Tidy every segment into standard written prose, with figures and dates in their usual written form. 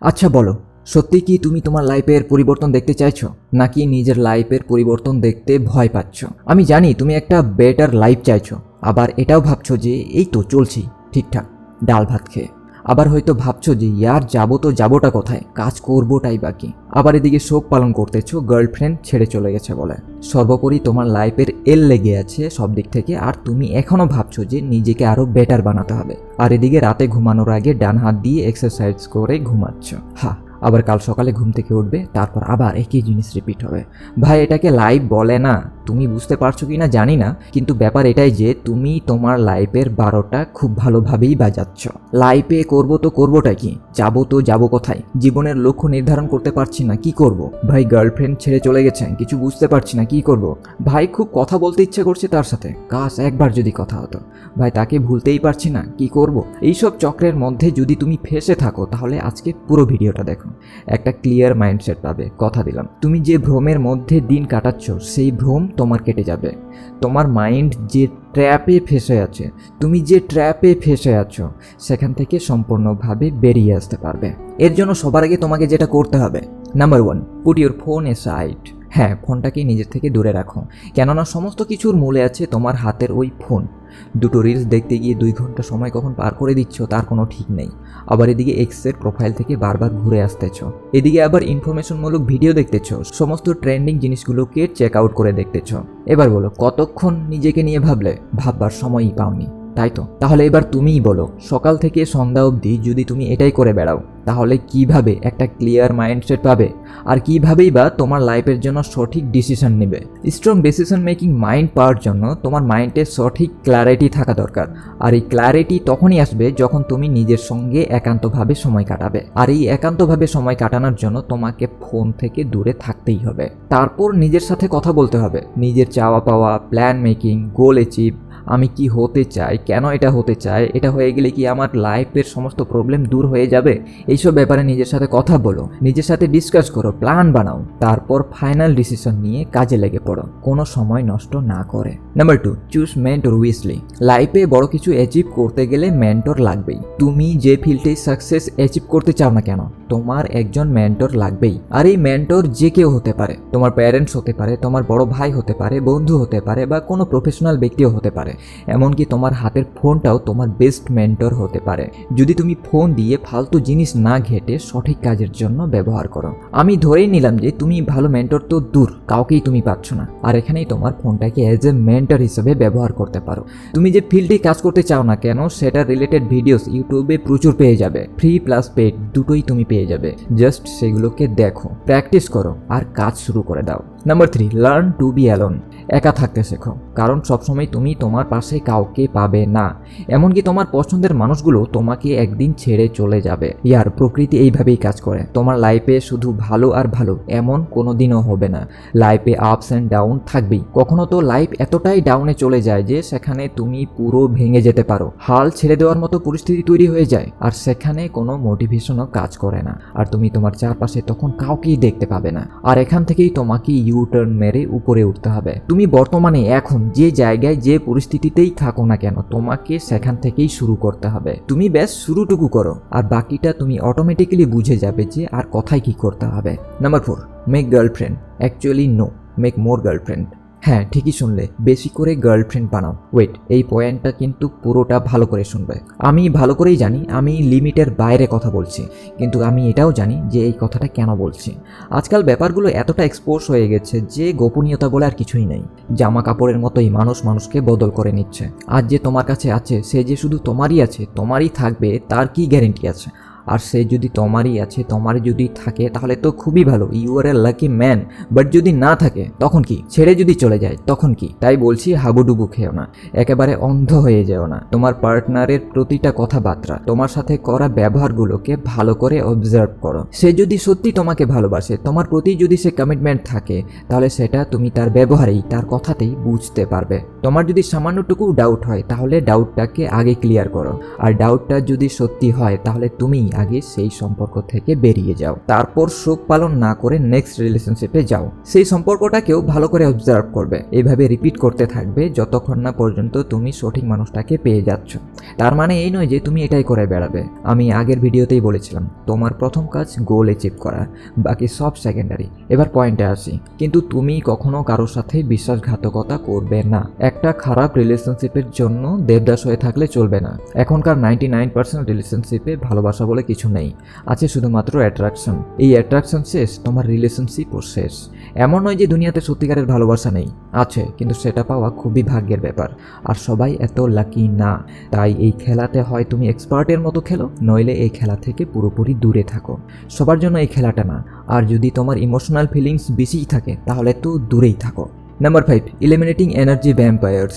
আচ্ছা বলো, সত্যি কি তুমি তোমার লাইফের পরিবর্তন দেখতে চাইছো, নাকি নিজের লাইফের পরিবর্তন দেখতে ভয় পাচ্ছ? আমি জানি তুমি একটা বেটার লাইফ চাইছো, আবার এটাও ভাবছো যে এই তো চলছি ঠিকঠাক ডাল ভাত খেয়ে। আবার হয়তো ভাবছো যে ইয়ার যাবো তো যাবোটা কোথায়, কাজ করবোটাই বাকি। আবার এদিকে শোক পালন করতেছো গার্লফ্রেন্ড ছেড়ে চলে গেছে বলে। সর্বোপরি তোমার লাইফের এল লেগে আছে সব দিক থেকে, আর তুমি এখনও ভাবছো যে নিজেকে আরও বেটার বানাতে হবে। আর এদিকে রাতে ঘুমানোর আগে ডান হাত দিয়ে এক্সারসাইজ করে ঘুমাচ্ছ। হ্যাঁ, আবার কাল সকালে ঘুম থেকে উঠবে, তারপর আবার একই জিনিস রিপিট হবে। ভাই, এটাকে লাইফ বলে না। তুমি বুঝতে পারছো কি না জানি না, কিন্তু ব্যাপার এটাই যে তুমি তোমার লাইফের 12টা খুব ভালোভাবেই বাজাচ্ছ। লাইফে করবো তো করবোটা কি, যাবো তো যাবো কোথায়, জীবনের লক্ষ্য নির্ধারণ করতে পারছি না, কি করব। ভাই, গার্লফ্রেন্ড ছেড়ে চলে গেছে, কিছু বুঝতে পারছি না কি করব। ভাই, খুব কথা বলতে ইচ্ছে করছে তার সাথে, কাশ একবার যদি কথা হতো। ভাই, তাকে ভুলতেই পারছি না, কি করব। এইসব চক্রের মধ্যে যদি তুমি ফেসে থাকো, তাহলে আজকে পুরো ভিডিওটা দেখো। একটা ক্লিয়ার মাইন্ডসেট পাবে, কথা দিলাম। তুমি যে ভ্রমের মধ্যে দিন কাটাচ্ছ, সেই ভ্রম তোমার কেটে যাবে। তোমার মাইন্ড যে ট্র্যাপে ফেসে আছে, তুমি যে ট্র্যাপে ফেসে আছো, সেখান থেকে সম্পূর্ণভাবে বেরিয়ে আসতে পারবে। এর জন্য সবার আগে তোমাকে যেটা করতে হবে, number 1, put your phone A side. হ্যাঁ, ফোনটাকে নিজের থেকে দূরে রাখো, কেননা সমস্ত কিছুর মূলে আছে তোমার হাতের ওই ফোন। দুটো রিলস দেখতে গিয়ে 2 ঘন্টা সময় কখন পার করে দিচ্ছ তার কোনো ঠিক নেই। আবার এদিকে এক্সের প্রোফাইল থেকে বারবার ঘুরে আসতেছ, এদিকে আবার ইনফরমেশনমূলক ভিডিও দেখতেছ, সমস্ত ট্রেন্ডিং জিনিসগুলোকে চেক আউট করে দেখতেছ। এবার বলো, কতক্ষণ নিজেকে নিয়ে ভাবলে? ভাববার সময়ই পাওনি, তাই তো? তাহলে এবার তুমিই বলো, সকাল থেকে সন্ধ্যা অবধি যদি তুমি এটাই করে বেড়াও, তাহলে কিভাবে একটা ক্লিয়ার মাইন্ডসেট পাবে, আর কিভাবেই বা তোমার লাইফের জন্য সঠিক ডিসিশন নেবে? স্ট্রং ডিসিশন মেকিং মাইন্ড পাওয়ার জন্য তোমার মাইন্ডে সঠিক ক্ল্যারিটি থাকা দরকার। আর এই ক্ল্যারিটি তখনই আসবে যখন তুমি নিজের সঙ্গে একান্তভাবে সময় কাটাবে। আর এই একান্তভাবে সময় কাটানোর জন্য তোমাকে ফোন থেকে দূরে থাকতেই হবে। তারপর নিজের সাথে কথা বলতে হবে, নিজের চাওয়া পাওয়া, প্ল্যান মেকিং, গোল অ্যাচিভ। আমি কি হতে চাই, কেন এটা হতে চাই, এটা হয়ে গেলে কি আমার লাইফের সমস্ত প্রবলেম দূর হয়ে যাবে, এইসব ব্যাপারে নিজের সাথে কথা বলো, নিজের সাথে ডিসকাস করো, প্ল্যান বানাও। তারপর ফাইনাল ডিসিশন নিয়ে কাজে লেগে পড়ো, কোনো সময় নষ্ট না করে। Number 2, choose mentor উইসলি। লাইফে বড় কিছু অ্যাচিভ করতে গেলে মেন্টর লাগবেই। তুমি যে ফিল্ডে সাকসেস অ্যাচিভ করতে চাও না কেন, তোমার একজন মেন্টর লাগবেই। আর এই মেন্টর যে কেউ হতে পারে, তোমার প্যারেন্টস হতে পারে, তোমার বড় ভাই হতে পারে, বন্ধু হতে পারে, বা কোনো প্রফেশনাল ব্যক্তিও হতে পারে। এমনকি তোমার হাতের ফোনটাও তোমার বেস্ট মেন্টর হতে পারে, যদি তুমি ফোন দিয়ে ফালতু জিনিস না ঘেটে সঠিক কাজের জন্য ব্যবহার করো। আমি ধরেই নিলাম যে তুমি ভালো মেন্টর তো দূর, কাউকেই তুমি পাচ্ছ না, আর এখানেই তোমার ফোনটাকে অ্যাজ এ মেন্টর হিসেবে ব্যবহার করতে পারো। তুমি যে ফিল্ডে কাজ করতে চাও না কেন, সেটা রিলেটেড ভিডিওস ইউটিউবে প্রচুর পেয়ে যাবে, ফ্রি প্লাস পেড দুটোই তুমি পেয়ে যাবে। জাস্ট সেগুলোকে দেখো, প্র্যাকটিস করো, আর কাজ শুরু করে দাও। Number 3, learn to be alone. একা থাকতে শেখো, কারণ সবসময় তুমি তোমার পাশে কাউকে পাবে না। এমনকি তোমার পছন্দের মানুষগুলো তোমাকে একদিন ছেড়ে চলে যাবে। ইয়ার প্রকৃতি এইভাবেই কাজ করে। তোমার লাইফে শুধু ভালো আর ভালো এমন কোনো দিনও হবে না, লাইফে আপস অ্যান্ড ডাউন থাকবেই। কখনো তো লাইফ এতটাই ডাউনে চলে যায় যে সেখানে তুমি পুরো ভেঙে যেতে পারো, হাল ছেড়ে দেওয়ার মতো পরিস্থিতি তৈরি হয়ে যায়, আর সেখানে কোনো মোটিভেশনও কাজ করে না, আর তুমি তোমার চারপাশে তখন কাউকেই দেখতে পাবে না। আর এখান থেকেই তোমাকে ইউটার্ন মেরে উপরে উঠতে হবে। তুমি বর্তমানে এখন যে জায়গায় যে পরিস্থিতিতেই থাকো না কেন, তোমাকে সেখান থেকেই শুরু করতে হবে। তুমি ব্যাস শুরুটুকু করো, আর বাকিটা তুমি অটোমেটিক্যালি বুঝে যাবে যে আর কথায় কি করতে হবে। Number 4, make girlfriend. Actually no, make more girlfriend. হ্যাঁ, ঠিকই শুনলে, বেশি করে গার্লফ্রেন্ড বানাও। ওয়েট, এই পয়েন্টটা কিন্তু পুরোটা ভালো করে শুনবে। আমি ভালো করেই জানি আমি লিমিটের বাইরে কথা বলছি, কিন্তু আমি এটাও জানি যে এই কথাটা কেন বলছি। আজকাল ব্যাপারগুলো এতটা এক্সপোজ হয়ে গেছে যে গোপনীয়তা বলে আর কিছুই নেই। জামা কাপড়ের মতোই মানুষ মানুষকে বদল করে নিচ্ছে। আজ যে তোমার কাছে আছে, সে যে শুধু তোমারই আছে, তোমারই থাকবে, তার কি গ্যারেন্টি আছে? আর সে যদি তোমারই আছে, তোমারই যদি থাকে, তাহলে তো খুবই ভালো, you are a lucky man. But যদি না থাকে তখন কি? ছেড়ে যদি চলে যায় তখন কি? তাই বলছি, হাবুডুবু খেও না, একেবারে অন্ধ হয়ে যেও না। তোমার পার্টনারের প্রতিটা কথাবার্তা, তোমার সাথে করা ব্যবহারগুলোকে ভালো করে অবজার্ভ করো। সে যদি সত্যি তোমাকে ভালোবাসে, তোমার প্রতি যদি সে কমিটমেন্ট থাকে, তাহলে সেটা তুমি তার ব্যবহারেই, তার কথাতেই বুঝতে পারবে। তোমার যদি সামান্যটুকু ডাউট হয়, তাহলে ডাউটটাকে আগে ক্লিয়ার করো। আর ডাউটটা যদি সত্যি হয়, তাহলে তুমি আগে সেই সম্পর্ক থেকে বেরিয়ে যাও, তারপর সুখ পালন না করে নেক্সট রিলেশনশিপে যাও। সেই সম্পর্কটাকেও ভালো করে অবজার্ভ করবে, এইভাবে রিপিট করতে থাকবে যতক্ষণ না পর্যন্ত তুমি সঠিক মানুষটাকে পেয়ে যাচ্ছ। তার মানে এই নয় যে তুমি এটাই করে বেড়াবে। আমি আগের ভিডিওতেই বলেছিলাম তোমার প্রথম কাজ গোল অ্যাচিভ করা, বাকি সব সেকেন্ডারি। এবার পয়েন্টে আসি, কিন্তু তুমি কখনো কারোর সাথে বিশ্বাসঘাতকতা করবে না। একটা খারাপ রিলেশনশিপের জন্য দেবদাস হয়ে থাকলে চলবে না। এখনকার 99% রিলেশনশিপে ভালোবাসা বলে কিছু নেই, আছে শুধুমাত্র অ্যাট্রাকশন। এই অ্যাট্রাকশন শেষ, তোমার রিলেশনশিপও শেষ। এমন নয় যে দুনিয়াতে সত্যিকারের ভালোবাসা নেই, আছে, কিন্তু সেটা পাওয়া খুবই ভাগ্যের ব্যাপার, আর সবাই এত লাকি না। তাই এই খেলাতে হয় তুমি এক্সপার্টের মতো খেলো, নইলে এই খেলা থেকে পুরোপুরি দূরে থাকো। সবার জন্য এই খেলাটা না। আর যদি তোমার ইমোশনাল ফিলিংস বেশিই থাকে তাহলে তো দূরেই থাকো। Number 5, eliminating energy vampires.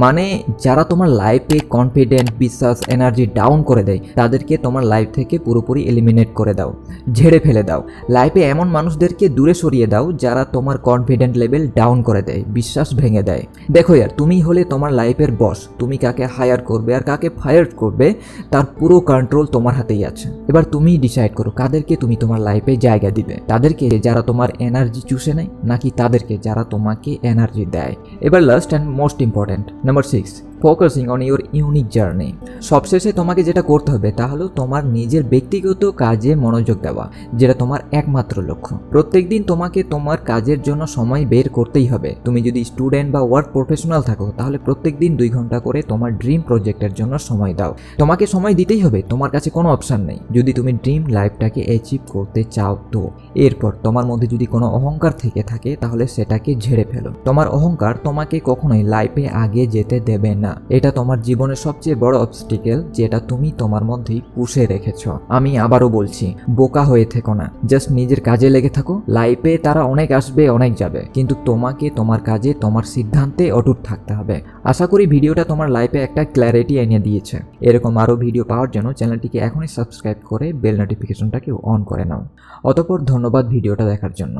মানে যারা তোমার লাইফে কনফিডেন্ট, বিশ্বাস, এনার্জি ডাউন করে দেয়, তাদেরকে তোমার লাইফ থেকে পুরোপুরি এলিমিনেট করে দাও, ঝেড়ে ফেলে দাও। লাইফে এমন মানুষদেরকে দূরে সরিয়ে দাও যারা তোমার কনফিডেন্ট লেভেল ডাউন করে দেয়, বিশ্বাস ভেঙে দেয়। দেখো ইয়ার, তুমি হলে তোমার লাইফের বস। তুমি কাকে হায়ার করবে আর কাকে ফায়ার করবে তার পুরো কন্ট্রোল তোমার হাতেই আছে। এবার তুমি ডিসাইড করো কাদেরকে তুমি তোমার লাইফে জায়গা দিবে, তাদেরকে যারা তোমার এনার্জি চুষে নেয়, নাকি তাদেরকে যারা তোমাকে এনার্জি দেয়। এবার last and most important, number 6, focusing on your unique journey. সবশেষে তোমাকে যেটা করতে হবে তা হলো তোমার নিজের ব্যক্তিগত কাজে মনোযোগ দেওয়া, যেটা তোমার একমাত্র লক্ষ্য। প্রত্যেকদিন তোমাকে তোমার কাজের জন্য সময় বের করতেই হবে। তুমি যদি স্টুডেন্ট বা ওয়ার্ক প্রফেশনাল থাকো তাহলে প্রত্যেকদিন 2 ঘন্টা করে তোমার ড্রিম প্রজেক্টের জন্য সময় দাও। তোমাকে সময় দিতেই হবে, তোমার কাছে কোনো অপশান নেই। যদি তুমি ড্রিম লাইফটাকে অ্যাচিভ করতে চাও তো। এরপর তোমার মধ্যে যদি কোনো অহংকার থেকে থাকে তাহলে সেটাকে ঝেড়ে ফেলো। তোমার অহংকার তোমাকে কখনোই লাইফে আগে যেতে দেবে না। এটা তোমার জীবনের সবচেয়ে বড় অবস্টিকেল, যেটা তুমি তোমার মধ্যেই পুষে রেখেছ। আমি আবারও বলছি, বোকা হয়ে থেকো না, জাস্ট নিজের কাজে লেগে থাকো। লাইফে তারা অনেক আসবে, অনেক যাবে, কিন্তু তোমাকে তোমার কাজে, তোমার সিদ্ধান্তে অটুট থাকতে হবে। আশা করি ভিডিওটা তোমার লাইফে একটা ক্ল্যারিটি এনে দিয়েছে। এরকম আরও ভিডিও পাওয়ার জন্য চ্যানেলটিকে এখনই সাবস্ক্রাইব করে বেল নোটিফিকেশনটাকে অন করে নাও। অতঃপর ধন্যবাদ ভিডিওটা দেখার জন্য।